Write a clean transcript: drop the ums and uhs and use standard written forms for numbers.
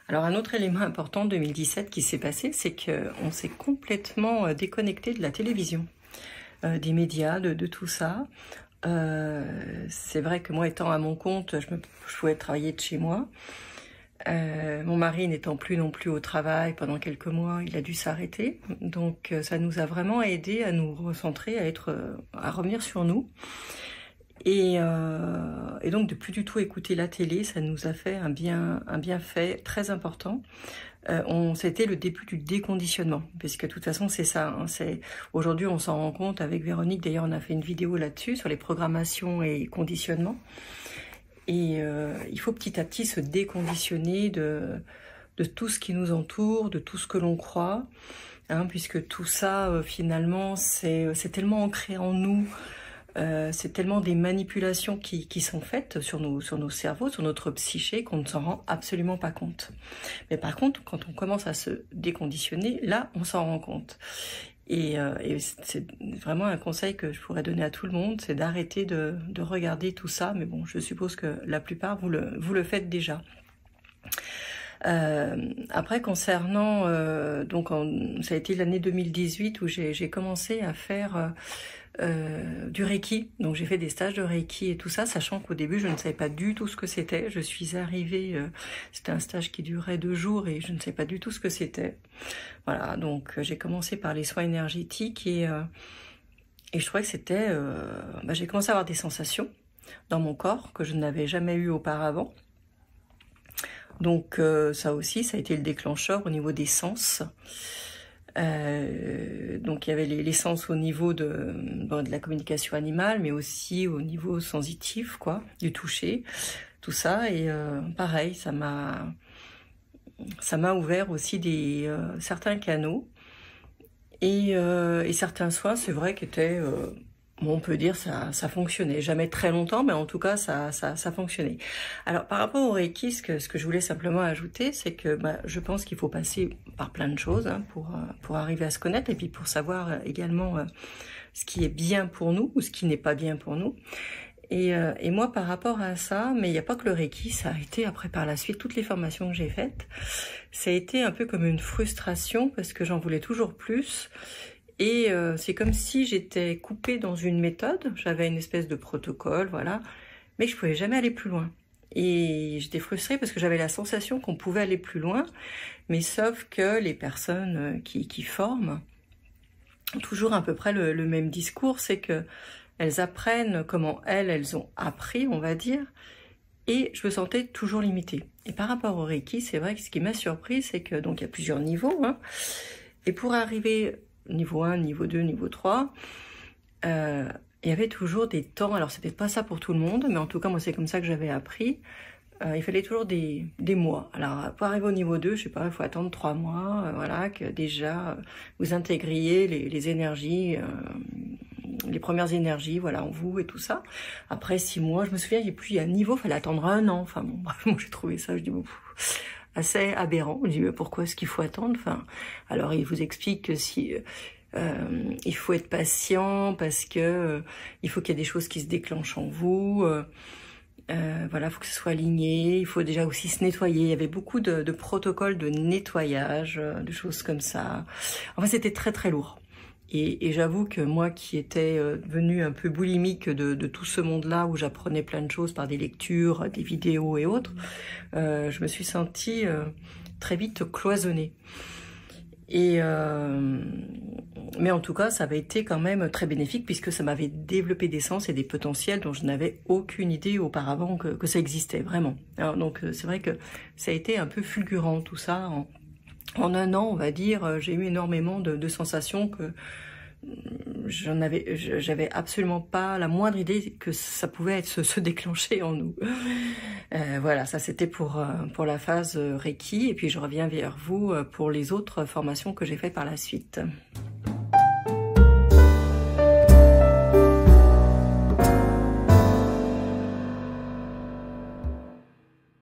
Alors un autre élément important de 2017 qui s'est passé, c'est qu'on s'est complètement déconnecté de la télévision, des médias, de tout ça. C'est vrai que moi étant à mon compte, je pouvais travailler de chez moi. Mon mari n'étant plus non plus au travail pendant quelques mois, il a dû s'arrêter. Donc ça nous a vraiment aidé à nous recentrer, à revenir sur nous. Et donc de plus du tout écouter la télé, ça nous a fait un bienfait très important. C'était le début du déconditionnement, puisque de toute façon c'est ça. Hein, aujourd'hui on s'en rend compte avec Véronique. D'ailleurs on a fait une vidéo là-dessus sur les programmations et conditionnements. Et il faut petit à petit se déconditionner de tout ce qui nous entoure, de tout ce que l'on croit, hein, puisque tout ça finalement c'est tellement ancré en nous. C'est tellement des manipulations qui sont faites sur nos cerveaux, sur notre psyché, qu'on ne s'en rend absolument pas compte. Mais par contre, quand on commence à se déconditionner, là, on s'en rend compte. Et c'est vraiment un conseil que je pourrais donner à tout le monde, c'est d'arrêter de regarder tout ça. Mais bon, je suppose que la plupart, vous le faites déjà. Après, concernant, ça a été l'année 2018 où j'ai commencé à faire du Reiki. Donc j'ai fait des stages de Reiki et tout ça, sachant qu'au début je ne savais pas du tout ce que c'était. Je suis arrivée, c'était un stage qui durait 2 jours et je ne savais pas du tout ce que c'était. Voilà, donc j'ai commencé par les soins énergétiques et je trouvais que c'était... j'ai commencé à avoir des sensations dans mon corps que je n'avais jamais eu auparavant. Donc ça aussi, ça a été le déclencheur au niveau des sens. Donc il y avait les sens au niveau de la communication animale, mais aussi au niveau sensitif, quoi, du toucher, tout ça. Et pareil, ça m'a ouvert aussi certains canaux et certains soins, c'est vrai, qu'étaient on peut dire ça fonctionnait, jamais très longtemps, mais en tout cas ça fonctionnait. Alors par rapport au Reiki, ce que je voulais simplement ajouter, c'est que je pense qu'il faut passer par plein de choses, hein, pour arriver à se connaître et puis pour savoir également ce qui est bien pour nous ou ce qui n'est pas bien pour nous. Et moi par rapport à ça, mais il n'y a pas que le Reiki, ça a été après par la suite toutes les formations que j'ai faites, ça a été un peu comme une frustration parce que j'en voulais toujours plus. Et c'est comme si j'étais coupée dans une méthode, j'avais une espèce de protocole, voilà, mais je pouvais jamais aller plus loin. Et j'étais frustrée parce que j'avais la sensation qu'on pouvait aller plus loin, mais sauf que les personnes qui forment ont toujours à peu près le même discours, c'est que elles apprennent comment elles ont appris, on va dire, et je me sentais toujours limitée. Et par rapport au Reiki, c'est vrai que ce qui m'a surpris, c'est que, donc il y a plusieurs niveaux, hein, et pour arriver niveau 1, niveau 2, niveau 3, il y avait toujours des temps, alors c'est peut-être pas ça pour tout le monde, mais en tout cas moi c'est comme ça que j'avais appris, il fallait toujours des mois. Alors pour arriver au niveau 2, je sais pas, il faut attendre 3 mois, voilà, que déjà vous intégriez les énergies, les premières énergies, voilà, en vous et tout ça. Après 6 mois, je me souviens, il y a un niveau, il fallait attendre 1 an, enfin bon, bref, moi j'ai trouvé ça, je dis bon... assez aberrant. Je dis mais pourquoi est-ce qu'il faut attendre? Enfin, alors il vous explique que si il faut être patient parce que il faut qu'il y ait des choses qui se déclenchent en vous. Voilà, il faut que ce soit aligné. Il faut déjà aussi se nettoyer. Il y avait beaucoup de protocoles de nettoyage, de choses comme ça. Enfin, c'était très très lourd. Et j'avoue que moi qui étais devenue un peu boulimique de tout ce monde-là, où j'apprenais plein de choses par des lectures, des vidéos et autres, je me suis sentie très vite cloisonnée. Mais en tout cas, ça avait été quand même très bénéfique puisque ça m'avait développé des sens et des potentiels dont je n'avais aucune idée auparavant que ça existait, vraiment. Alors, donc c'est vrai que ça a été un peu fulgurant tout ça. En 1 an, on va dire, j'ai eu énormément de sensations que j'avais absolument pas la moindre idée que ça pouvait se déclencher en nous. Voilà, ça c'était pour la phase Reiki, et puis je reviens vers vous pour les autres formations que j'ai faites par la suite.